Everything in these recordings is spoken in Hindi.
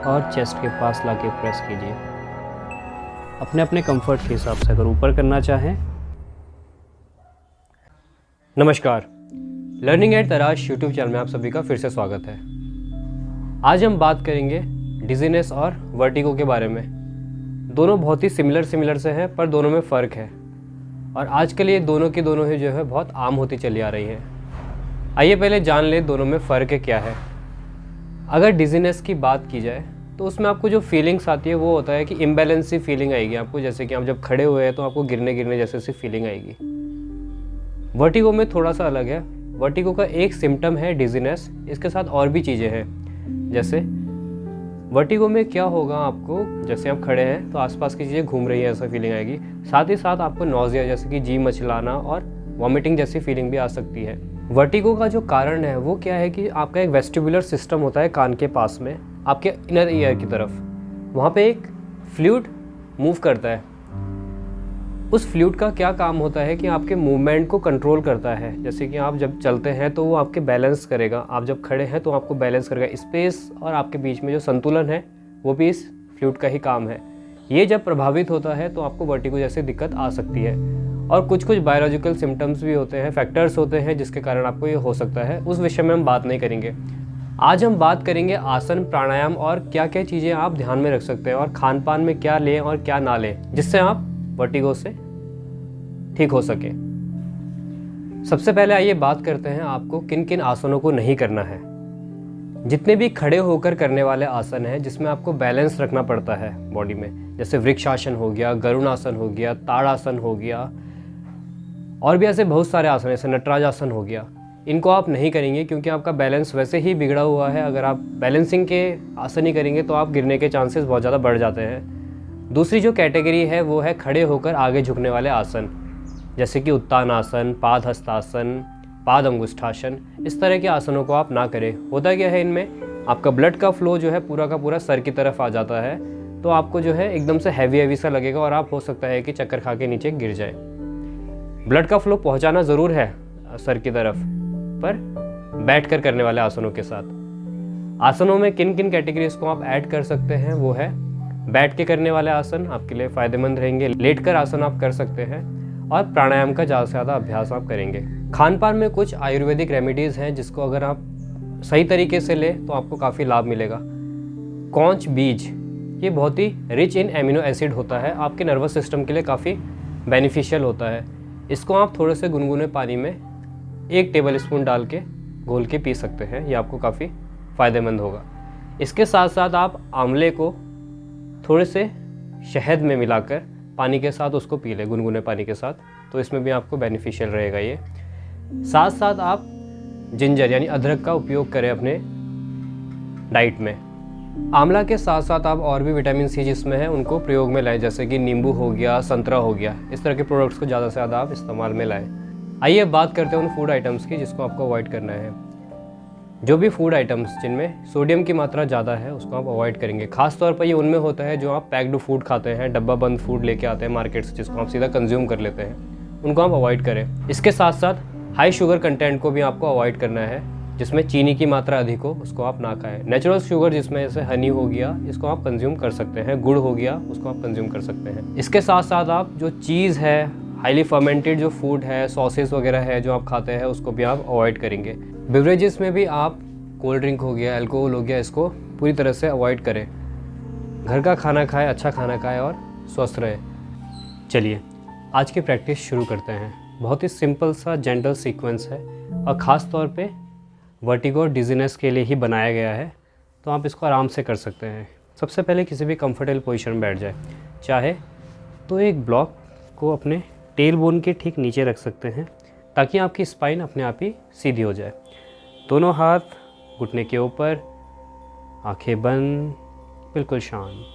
और चेस्ट के पास लाके प्रेस कीजिए। अपने अपने कंफर्ट के हिसाब से अगर ऊपर करना चाहें। नमस्कार, लर्निंग एट तराश यूट्यूब चैनल में आप सभी का फिर से स्वागत है। आज हम बात करेंगे डिजीनेस और वर्टिगो के बारे में। दोनों बहुत ही सिमिलर से हैं, पर दोनों में फ़र्क है और आजकल ये दोनों की दोनों ही जो है बहुत आम होती चली आ रही है। आइए पहले जान लें दोनों में फ़र्क क्या है। अगर डिजीनेस की बात की जाए तो उसमें आपको जो फीलिंग्स आती है वो होता है कि इम्बैलेंस सी फीलिंग आएगी आपको, जैसे कि आप जब खड़े हुए हैं तो आपको गिरने जैसे सी फीलिंग आएगी। वर्टिगो में थोड़ा सा अलग है। वर्टिगो का एक सिम्टम है डिजीनेस, इसके साथ और भी चीज़ें हैं। जैसे वर्टिगो में क्या होगा, आपको जैसे आप खड़े हैं तो आसपास की चीज़ें घूम रही है ऐसा फीलिंग आएगी। साथ ही साथ आपको नौजिया जैसे कि जी मचलाना और वॉमिटिंग जैसी फीलिंग भी आ सकती है। वर्टिगो का जो कारण है वो क्या है कि आपका एक वेस्टिबुलर सिस्टम होता है कान के पास में, आपके इनर ईयर की तरफ। वहाँ पे एक फ्लूइड मूव करता है। उस फ्लूइड का क्या काम होता है कि आपके मूवमेंट को कंट्रोल करता है। जैसे कि आप जब चलते हैं तो वो आपके बैलेंस करेगा, आप जब खड़े हैं तो आपको बैलेंस करेगा। स्पेस और आपके बीच में जो संतुलन है वो भी इस फ्लूइड का ही काम है। ये जब प्रभावित होता है तो आपको वर्टिगो जैसी दिक्कत आ सकती है। और कुछ बायोलॉजिकल सिम्टम्स भी होते हैं, फैक्टर्स होते हैं जिसके कारण आपको ये हो सकता है। उस विषय में हम बात नहीं करेंगे। आज हम बात करेंगे आसन, प्राणायाम और क्या क्या चीज़ें आप ध्यान में रख सकते हैं और खान पान में क्या लें और क्या ना लें जिससे आप वर्टिगो से ठीक हो सके। सबसे पहले आइए बात करते हैं आपको किन किन आसनों को नहीं करना है। जितने भी खड़े होकर करने वाले आसन हैं जिसमें आपको बैलेंस रखना पड़ता है बॉडी में, जैसे वृक्षासन हो गया, गरुणासन हो गया, ताड़ासन हो गया और भी ऐसे बहुत सारे आसन, जैसे नटराजासन हो गया, इनको आप नहीं करेंगे क्योंकि आपका बैलेंस वैसे ही बिगड़ा हुआ है। अगर आप बैलेंसिंग के आसन ही करेंगे तो आप गिरने के चांसेस बहुत ज़्यादा बढ़ जाते हैं। दूसरी जो कैटेगरी है वो है खड़े होकर आगे झुकने वाले आसन, जैसे कि उत्तानासन, पाद हस्तासन, पाद अंगुष्ठासन। इस तरह के आसनों को आप ना करें। होता क्या है, इनमें आपका ब्लड का फ्लो जो है पूरा का पूरा सर की तरफ आ जाता है, तो आपको जो है एकदम से हैवी सा लगेगा और आप हो सकता है कि चक्कर खा के नीचे गिर जाए। ब्लड का फ्लो पहुंचाना ज़रूर है सर की तरफ, पर बैठकर करने वाले आसनों के साथ। आसनों में किन किन कैटेगरीज को आप ऐड कर सकते हैं वो है बैठ के करने वाले आसन, आपके लिए फ़ायदेमंद रहेंगे। लेटकर आसन आप कर सकते हैं और प्राणायाम का ज़्यादा से ज़्यादा अभ्यास आप करेंगे। खान पान में कुछ आयुर्वेदिक रेमेडीज़ हैं जिसको अगर आप सही तरीके से लें तो आपको काफ़ी लाभ मिलेगा। कौंच बीज, ये बहुत ही रिच इन एमिनो एसिड होता है, आपके नर्वस सिस्टम के लिए काफ़ी बेनिफिशियल होता है। इसको आप थोड़े से गुनगुने पानी में 1 टेबल स्पून डाल के घोल के पी सकते हैं, ये आपको काफ़ी फ़ायदेमंद होगा। इसके साथ साथ आप आंवले को थोड़े से शहद में मिलाकर पानी के साथ उसको पी लें, गुनगुने पानी के साथ, तो इसमें भी आपको बेनिफिशियल रहेगा ये। साथ साथ आप जिंजर यानी अदरक का उपयोग करें अपने डाइट में। आंवला के साथ साथ आप और भी विटामिन सी जिसमें है उनको प्रयोग में लाएं, जैसे कि नींबू हो गया, संतरा हो गया। इस तरह के प्रोडक्ट्स को ज़्यादा से ज़्यादा आप इस्तेमाल में लाएं। आइए बात करते हैं उन फूड आइटम्स की जिसको आपको अवॉइड करना है। जो भी फूड आइटम्स जिनमें सोडियम की मात्रा ज़्यादा है उसको आप अवॉइड करेंगे। खास तौर पर ये उनमें होता है जो आप पैक्ड फूड खाते हैं, डब्बा बंद फूड लेके आते हैं मार्केट से, जिसको आप सीधा कंज्यूम कर लेते हैं, उनको आप अवॉइड करें। इसके साथ साथ हाई शुगर कंटेंट को भी आपको अवॉइड करना है, जिसमें चीनी की मात्रा अधिक हो उसको आप ना खाएं। नेचुरल शुगर जिसमें जैसे हनी हो गया, इसको आप कंज्यूम कर सकते हैं, गुड़ हो गया उसको आप कंज्यूम कर सकते हैं। इसके साथ साथ आप जो चीज़ है, हाईली फर्मेंटेड जो फूड है, सॉसेस वगैरह है जो आप खाते हैं, उसको भी आप अवॉइड करेंगे। बेवरेजेस में भी आप कोल्ड ड्रिंक हो गया, अल्कोहल हो गया, इसको पूरी तरह से अवॉइड करें। घर का खाना खाएं, अच्छा खाना खाएं और स्वस्थ रहें। चलिए आज की प्रैक्टिस शुरू करते हैं। बहुत ही सिंपल सा जेंटल सीक्वेंस है और ख़ास तौर पे वर्टिगो और डिजीनेस के लिए ही बनाया गया है, तो आप इसको आराम से कर सकते हैं। सबसे पहले किसी भी कंफर्टेबल पोजीशन में बैठ जाए। चाहे तो एक ब्लॉक को अपने टेल बोन के ठीक नीचे रख सकते हैं ताकि आपकी स्पाइन अपने आप ही सीधी हो जाए। दोनों हाथ घुटने के ऊपर, आंखें बंद, बिल्कुल शांत।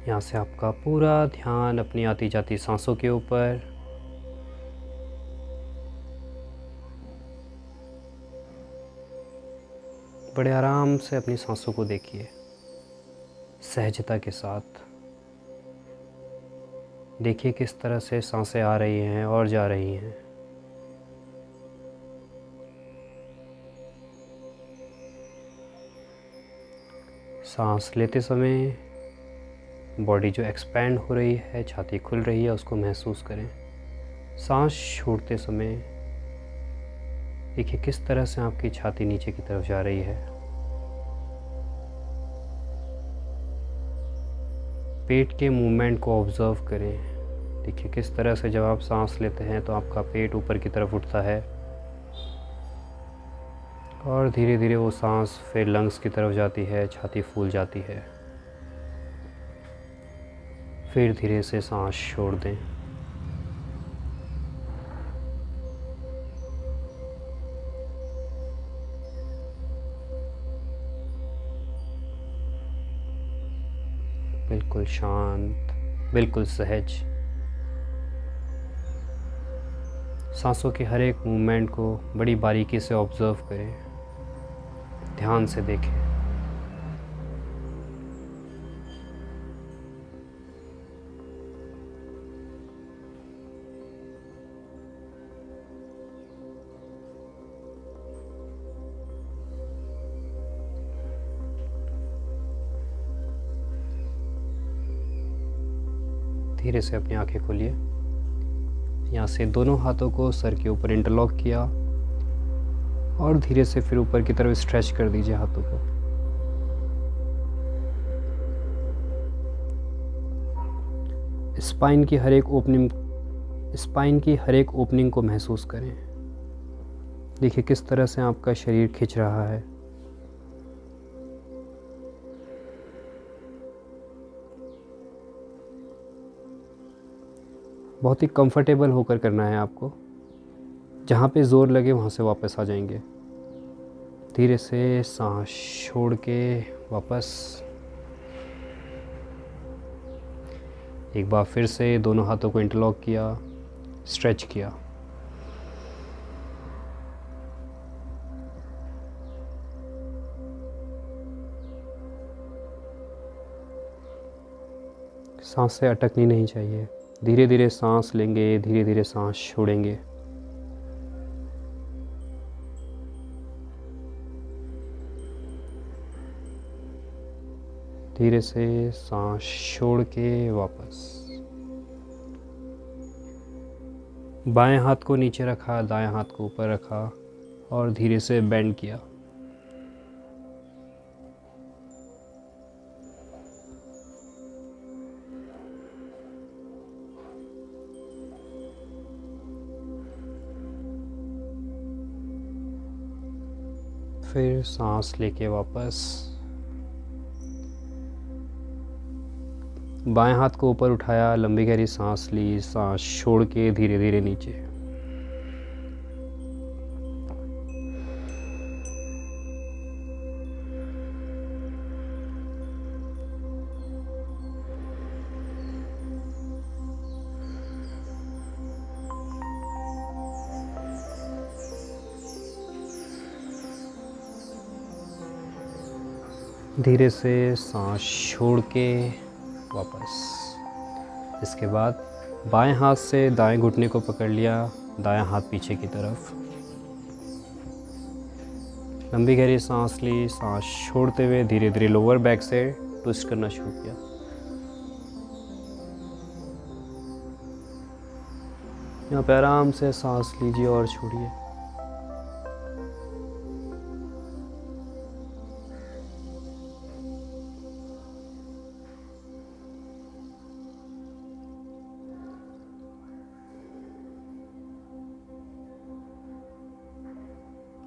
यहाँ से आपका पूरा ध्यान अपनी आती जाती सांसों के ऊपर। बड़े आराम से अपनी सांसों को देखिए, सहजता के साथ। देखिए किस तरह से सांसें आ रही हैं और जा रही हैं। सांस लेते समय बॉडी जो एक्सपैंड हो रही है, छाती खुल रही है, उसको महसूस करें। सांस छोड़ते समय देखिए किस तरह से आपकी छाती नीचे की तरफ जा रही है। पेट के मूवमेंट को ऑब्ज़र्व करें। देखिए किस तरह से जब आप सांस लेते हैं तो आपका पेट ऊपर की तरफ उठता है और धीरे धीरे वो सांस फिर लंग्स की तरफ जाती है, छाती फूल जाती है। फिर धीरे से सांस छोड़ दें। बिल्कुल शांत, बिल्कुल सहज। सांसों के हर एक मूवमेंट को बड़ी बारीकी से ऑब्ज़र्व करें, ध्यान से देखें। धीरे से अपनी आंखें खोलिए। यहाँ से दोनों हाथों को सर के ऊपर इंटरलॉक किया और धीरे से फिर ऊपर की तरफ स्ट्रेच कर दीजिए हाथों को। स्पाइन की हर एक ओपनिंग को महसूस करें। देखिए किस तरह से आपका शरीर खिंच रहा है। बहुत ही कंफर्टेबल होकर करना है आपको। जहाँ पे ज़ोर लगे वहाँ से वापस आ जाएंगे। धीरे से सांस छोड़ के वापस। एक बार फिर से दोनों हाथों को इंटरलॉक किया, स्ट्रेच किया। सांसें अटकनी नहीं चाहिए। धीरे धीरे सांस लेंगे, धीरे धीरे सांस छोड़ेंगे। धीरे से सांस छोड़ के वापस। बाएं हाथ को नीचे रखा, दाएं हाथ को ऊपर रखा और धीरे से बेंड किया। फिर सांस लेके वापस। बाएं हाथ को ऊपर उठाया, लंबी गहरी सांस ली, सांस छोड़ के धीरे धीरे नीचे। धीरे से सांस छोड़ के वापस। इसके बाद बाएं हाथ से दाएं घुटने को पकड़ लिया, दायां हाथ पीछे की तरफ। लंबी गहरी सांस ली, सांस छोड़ते हुए धीरे धीरे लोअर बैक से ट्विस्ट करना शुरू किया। यहाँ पे आराम से सांस लीजिए और छोड़िए।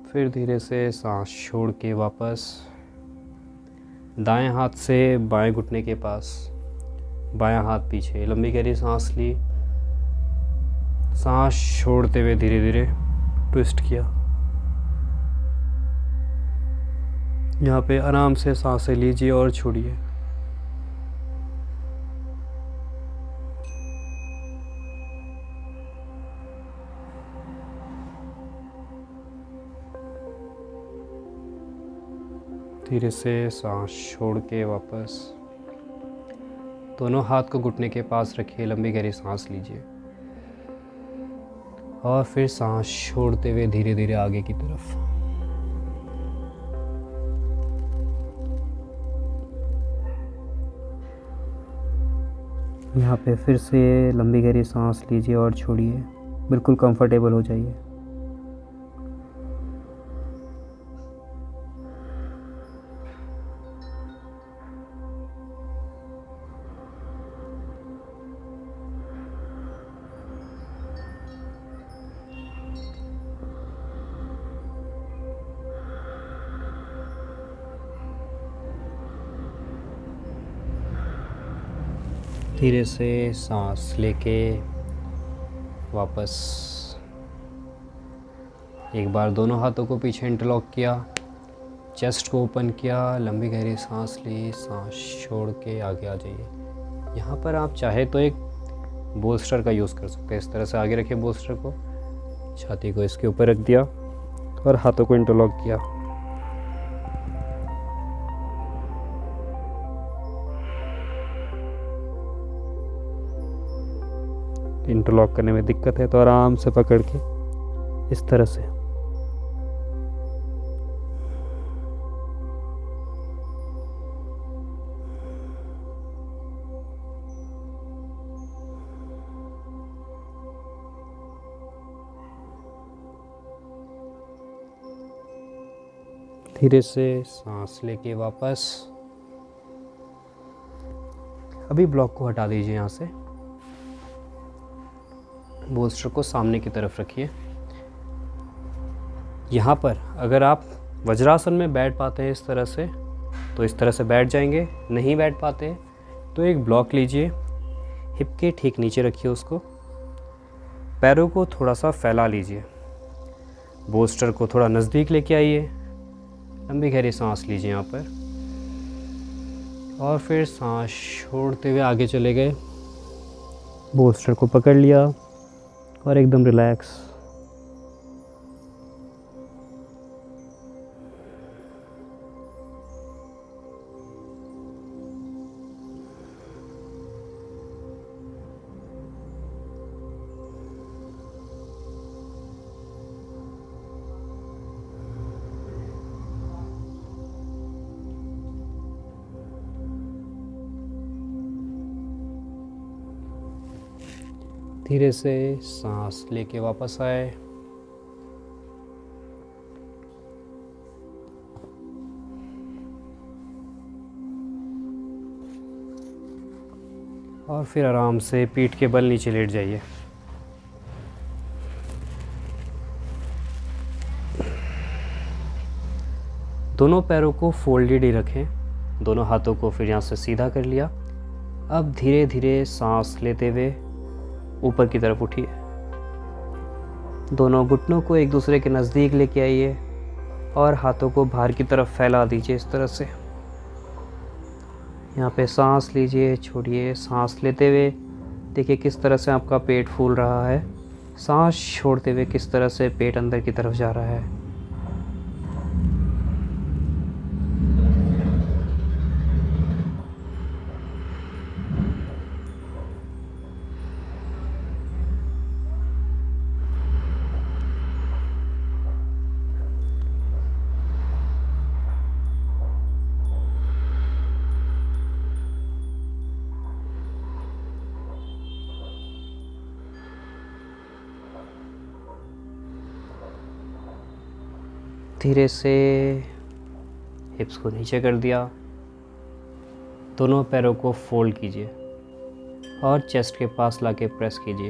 फिर धीरे से सांस छोड़ के वापस। दाएं हाथ से बाएं घुटने के पास, बायां हाथ पीछे। लंबी गहरी सांस ली, सांस छोड़ते हुए धीरे धीरे ट्विस्ट किया। यहाँ पे आराम से सांसें लीजिए और छोड़िए। धीरे से सांस छोड़ के वापस। दोनों हाथ को घुटने के पास रखिए, लंबी गहरी सांस लीजिए और फिर सांस छोड़ते हुए धीरे धीरे आगे की तरफ। यहाँ पे फिर से लंबी गहरी सांस लीजिए और छोड़िए, बिल्कुल कंफर्टेबल हो जाइए। धीरे से सांस लेके वापस एक बार दोनों हाथों को पीछे इंटरलॉक किया, चेस्ट को ओपन किया, लंबी गहरी सांस ली, सांस छोड़ के आगे आ जाइए। यहाँ पर आप चाहे तो एक बोल्स्टर का यूज़ कर सकते हैं। इस तरह से आगे रखिए बोल्स्टर को, छाती को इसके ऊपर रख दिया और हाथों को इंटरलॉक किया। इंटरलॉक करने में दिक्कत है तो आराम से पकड़ के इस तरह से धीरे से सांस लेके वापस। अभी ब्लॉक को हटा दीजिए, यहाँ से बोल्स्टर को सामने की तरफ रखिए। यहाँ पर अगर आप वज्रासन में बैठ पाते हैं इस तरह से तो इस तरह से बैठ जाएंगे, नहीं बैठ पाते तो एक ब्लॉक लीजिए, हिप के ठीक नीचे रखिए उसको, पैरों को थोड़ा सा फैला लीजिए, बोल्स्टर को थोड़ा नज़दीक लेके आइए, लंबी गहरी सांस लीजिए यहाँ पर और फिर सांस छोड़ते हुए आगे चले गए, बोल्स्टर को पकड़ लिया और एकदम रिलैक्स। धीरे से सांस लेके वापस आए। और फिर आराम से पीठ के बल नीचे लेट जाइए। दोनों पैरों को फोल्डेड ही रखें, दोनों हाथों को फिर यहाँ से सीधा कर लिया। अब धीरे धीरे सांस लेते हुए ऊपर की तरफ उठिए, दोनों घुटनों को एक दूसरे के नज़दीक लेके आइए और हाथों को बाहर की तरफ फैला दीजिए इस तरह से। यहाँ पे सांस लीजिए, छोड़िए, सांस लेते हुए देखिए किस तरह से आपका पेट फूल रहा है, सांस छोड़ते हुए किस तरह से पेट अंदर की तरफ जा रहा है। धीरे से हिप्स को नीचे कर दिया, दोनों पैरों को फोल्ड कीजिए और चेस्ट के पास लाके प्रेस कीजिए।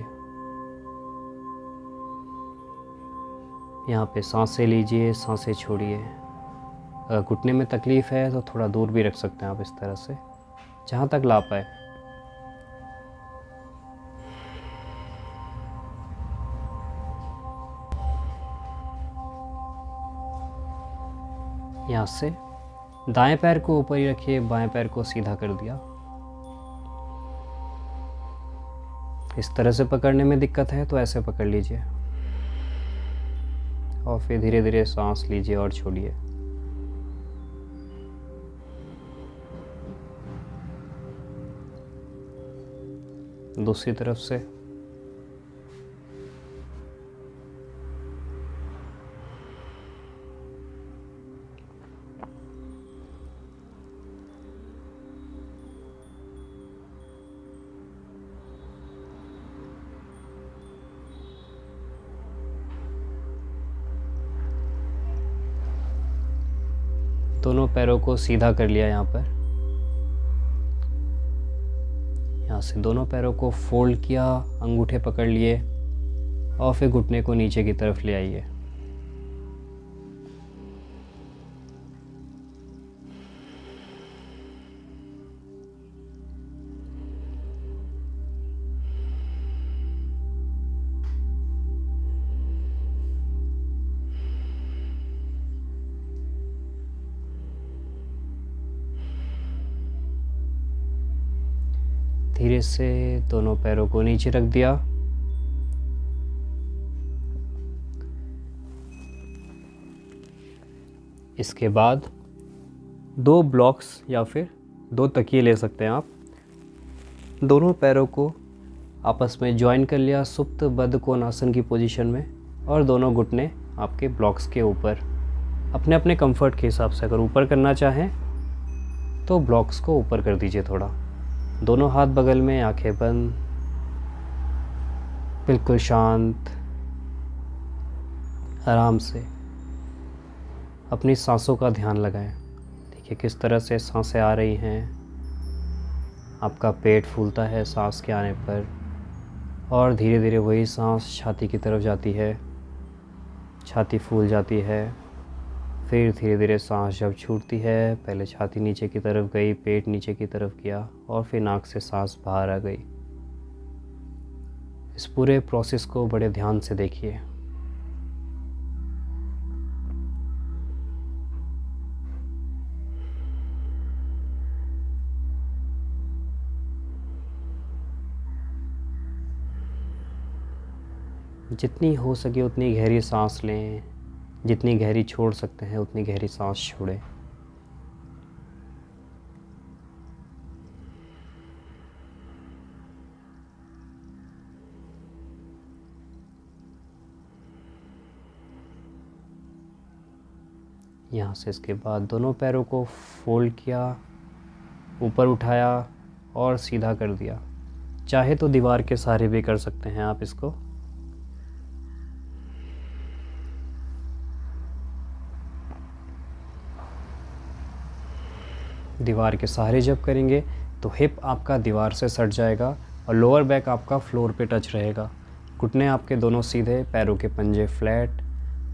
यहाँ पे सांसें लीजिए, सांसें छोड़िए। अगर घुटने में तकलीफ़ है तो थोड़ा दूर भी रख सकते हैं आप इस तरह से, जहाँ तक ला पाए। यहाँ से दाएं पैर को ऊपर ही रखिए, बाएं पैर को सीधा कर दिया। इस तरह से पकड़ने में दिक्कत है तो ऐसे पकड़ लीजिए और फिर धीरे धीरे सांस लीजिए और छोड़िए। दूसरी तरफ से। दोनों पैरों को सीधा कर लिया यहाँ पर। यहाँ से दोनों पैरों को फोल्ड किया, अंगूठे पकड़ लिए और फिर घुटने को नीचे की तरफ ले आइए। धीरे से दोनों पैरों को नीचे रख दिया। इसके बाद 2 ब्लॉक्स या फिर 2 तकिए ले सकते हैं आप। दोनों पैरों को आपस में ज्वाइन कर लिया सुप्त बद्ध कोणासन की पोजीशन में, और दोनों घुटने आपके ब्लॉक्स के ऊपर। अपने अपने कंफर्ट के हिसाब से अगर ऊपर करना चाहें तो ब्लॉक्स को ऊपर कर दीजिए थोड़ा। दोनों हाथ बगल में, आंखें बंद, बिल्कुल शांत, आराम से अपनी सांसों का ध्यान लगाएं। देखिए किस तरह से सांसें आ रही हैं। आपका पेट फूलता है सांस के आने पर, और धीरे धीरे वही सांस छाती की तरफ जाती है, छाती फूल जाती है। फिर धीरे धीरे सांस जब छूटती है, पहले छाती नीचे की तरफ गई, पेट नीचे की तरफ गया, और फिर नाक से सांस बाहर आ गई। इस पूरे प्रोसेस को बड़े ध्यान से देखिए। जितनी हो सके उतनी गहरी सांस लें, जितनी गहरी छोड़ सकते हैं उतनी गहरी सांस छोड़ें। यहाँ से इसके बाद दोनों पैरों को फोल्ड किया, ऊपर उठाया और सीधा कर दिया। चाहे तो दीवार के सहारे भी कर सकते हैं आप इसको। दीवार के सहारे जब करेंगे तो हिप आपका दीवार से सट जाएगा और लोअर बैक आपका फ्लोर पे टच रहेगा। घुटने आपके दोनों सीधे, पैरों के पंजे फ्लैट,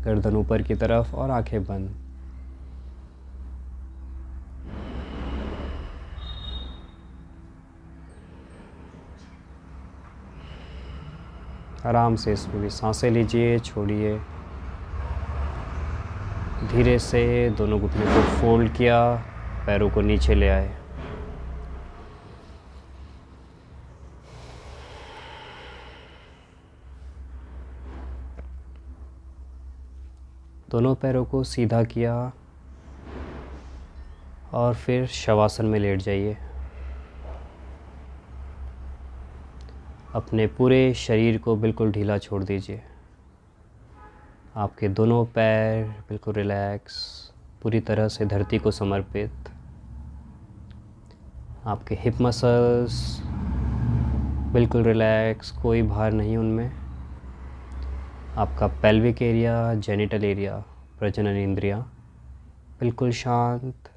गर्दन ऊपर की तरफ और आंखें बंद। आराम से इसमें भी सांसें लीजिए, छोड़िए। धीरे से दोनों घुटने को फोल्ड किया, पैरों को नीचे ले आए। दोनों पैरों को सीधा किया और फिर शवासन में लेट जाइए। अपने पूरे शरीर को बिल्कुल ढीला छोड़ दीजिए। आपके दोनों पैर बिल्कुल रिलैक्स, पूरी तरह से धरती को समर्पित। आपके हिप मसल्स बिल्कुल रिलैक्स, कोई भार नहीं उनमें। आपका पेल्विक एरिया, जेनिटल एरिया, प्रजनन इंद्रियां बिल्कुल शांत।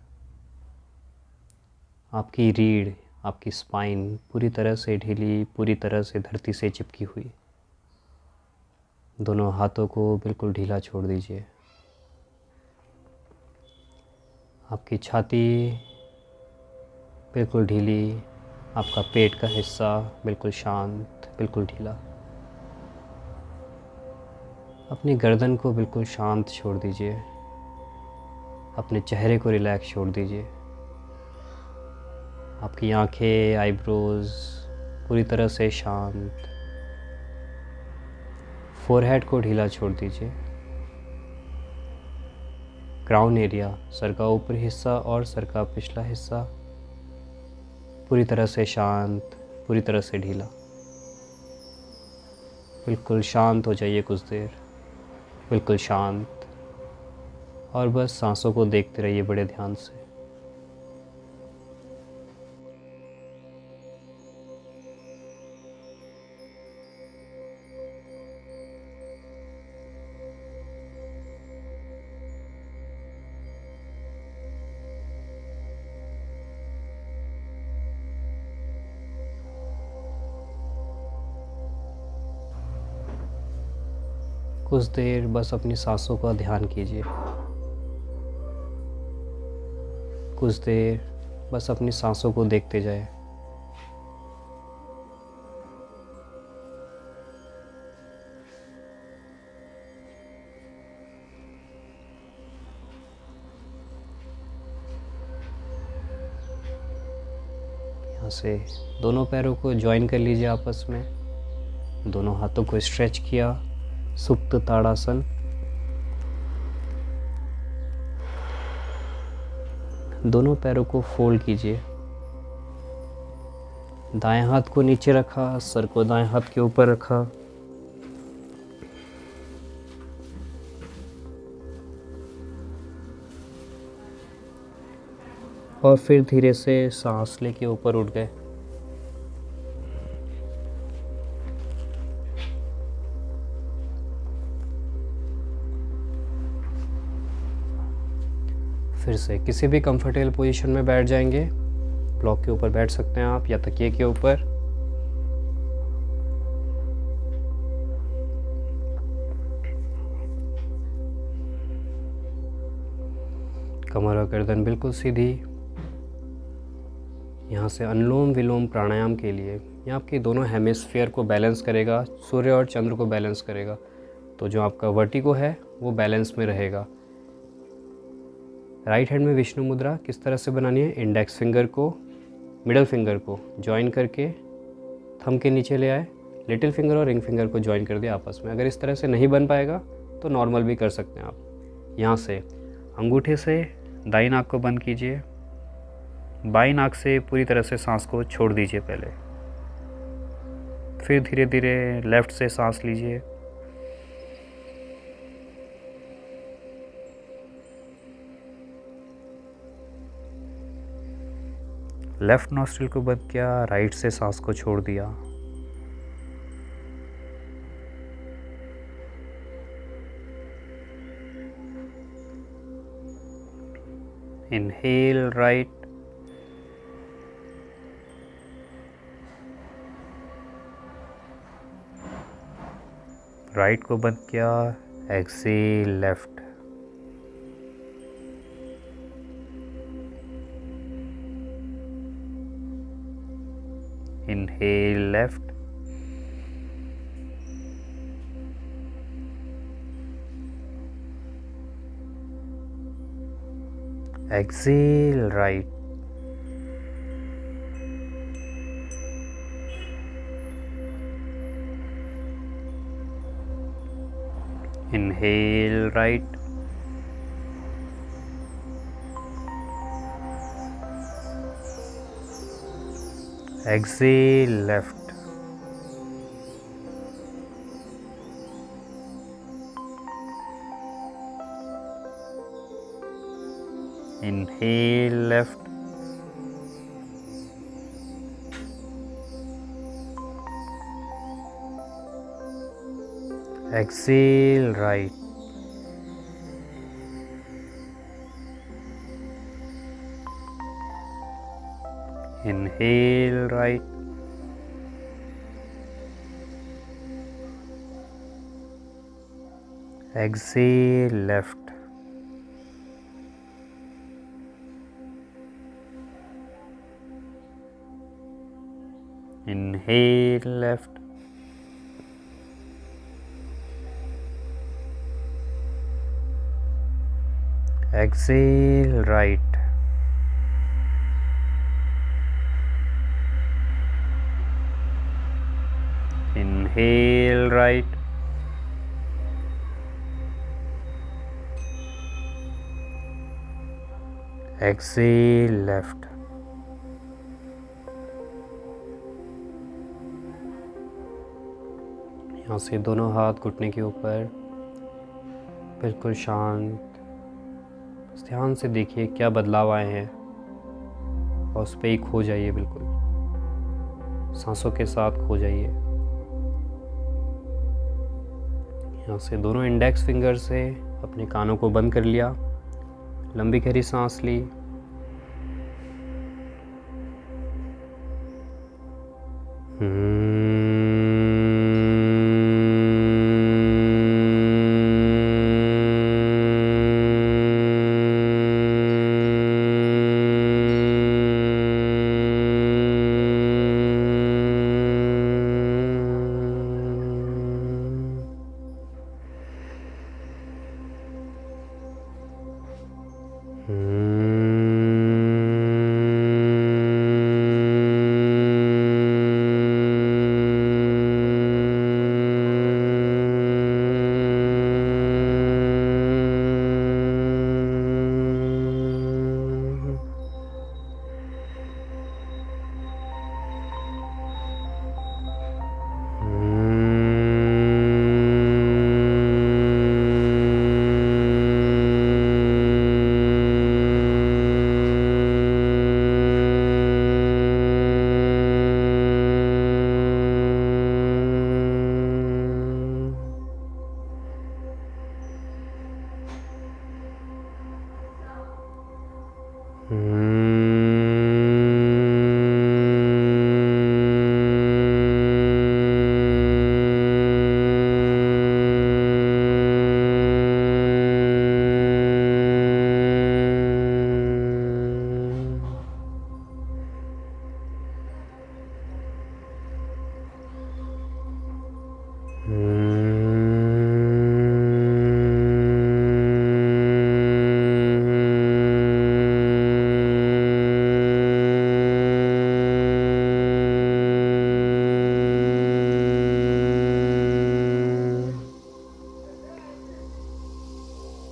आपकी रीढ़, आपकी स्पाइन पूरी तरह से ढीली, पूरी तरह से धरती से चिपकी हुई। दोनों हाथों को बिल्कुल ढीला छोड़ दीजिए। आपकी छाती बिल्कुल ढीली, आपका पेट का हिस्सा बिल्कुल शांत, बिल्कुल ढीला। अपनी गर्दन को बिल्कुल शांत छोड़ दीजिए। अपने चेहरे को रिलैक्स छोड़ दीजिए। आपकी आंखें, आईब्रोज पूरी तरह से शांत। फोरहेड को ढीला छोड़ दीजिए। क्राउन एरिया, सर का ऊपरी हिस्सा और सर का पिछला हिस्सा पूरी तरह से शांत, पूरी तरह से ढीला। बिल्कुल शांत हो जाइए कुछ देर, बिल्कुल शांत, और बस सांसों को देखते रहिए बड़े ध्यान से। कुछ देर बस अपनी सांसों का ध्यान कीजिए। कुछ देर बस अपनी सांसों को देखते जाए। यहाँ से दोनों पैरों को ज्वाइन कर लीजिए आपस में। दोनों हाथों को स्ट्रेच किया, सुप्त ताड़ासन। दोनों पैरों को फोल्ड कीजिए। दाएं हाथ को नीचे रखा, सर को दाएं हाथ के ऊपर रखा। और फिर धीरे से सांस लेके ऊपर उठ गए। फिर से किसी भी कंफर्टेबल पोजीशन में बैठ जाएंगे। ब्लॉक के ऊपर बैठ सकते हैं आप या तकिए के ऊपर। कमर और गर्दन बिल्कुल सीधी। यहाँ से अनुलोम विलोम प्राणायाम के लिए ये आपके दोनों हेमिस्फीयर को बैलेंस करेगा, सूर्य और चंद्र को बैलेंस करेगा। तो जो आपका वर्टिगो है वो बैलेंस में रहेगा। राइट हैंड में विष्णु मुद्रा किस तरह से बनानी है? इंडेक्स फिंगर को मिडल फिंगर को ज्वाइन करके थंब के नीचे ले आए, लिटिल फिंगर और रिंग फिंगर को ज्वाइन कर दिया आपस में। अगर इस तरह से नहीं बन पाएगा तो नॉर्मल भी कर सकते हैं आप। यहाँ से अंगूठे से दाईं नाक को बंद कीजिए, बाईं नाक से पूरी तरह से सांस को छोड़ दीजिए पहले। फिर धीरे धीरे लेफ्ट से सांस लीजिए। लेफ्ट नॉस्ट्रिल को बंद किया, राइट से सांस को छोड़ दिया। इनहेल राइट, राइट को बंद किया, exhale left. Inhale left, exhale right, inhale right, exhale left, inhale left, exhale right, inhale right, exhale left, inhale left, exhale right, inhale right, exhale left। यहाँ से दोनों हाथ घुटने के ऊपर, बिल्कुल शांत। बस ध्यान से देखिए क्या बदलाव आए हैं और उस पर ही खो जाइए, बिल्कुल सांसों के साथ खो जाइए। यहाँ से दोनों इंडेक्स फिंगर से अपने कानों को बंद कर लिया, लंबी गहरी सांस ली।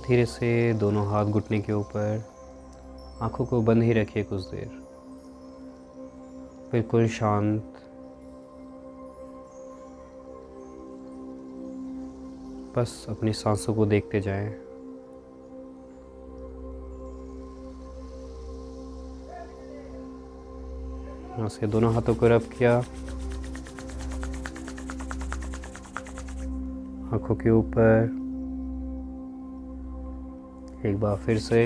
धीरे से दोनों हाथ घुटने के ऊपर, आंखों को बंद ही रखिए कुछ देर, बिल्कुल शांत। बस अपनी सांसों को देखते जाएं। यहाँ से दोनों हाथों को रब किया, आंखों के ऊपर, एक बार फिर से।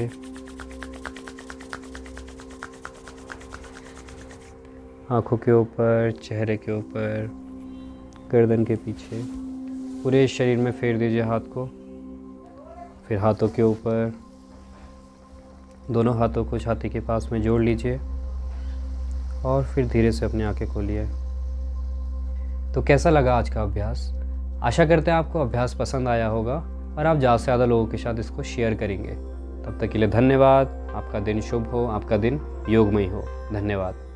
आंखों के ऊपर, चेहरे के ऊपर, गर्दन के पीछे, पूरे शरीर में फेर दीजिए हाथ को। फिर हाथों के ऊपर, दोनों हाथों को छाती के पास में जोड़ लीजिए और फिर धीरे से अपनी आंखें खोलिए। तो कैसा लगा आज का अभ्यास? आशा करते हैं आपको अभ्यास पसंद आया होगा और आप ज़्यादा से ज़्यादा लोगों के साथ इसको शेयर करेंगे। तब तक के लिए धन्यवाद। आपका दिन शुभ हो, आपका दिन योगमय हो। धन्यवाद।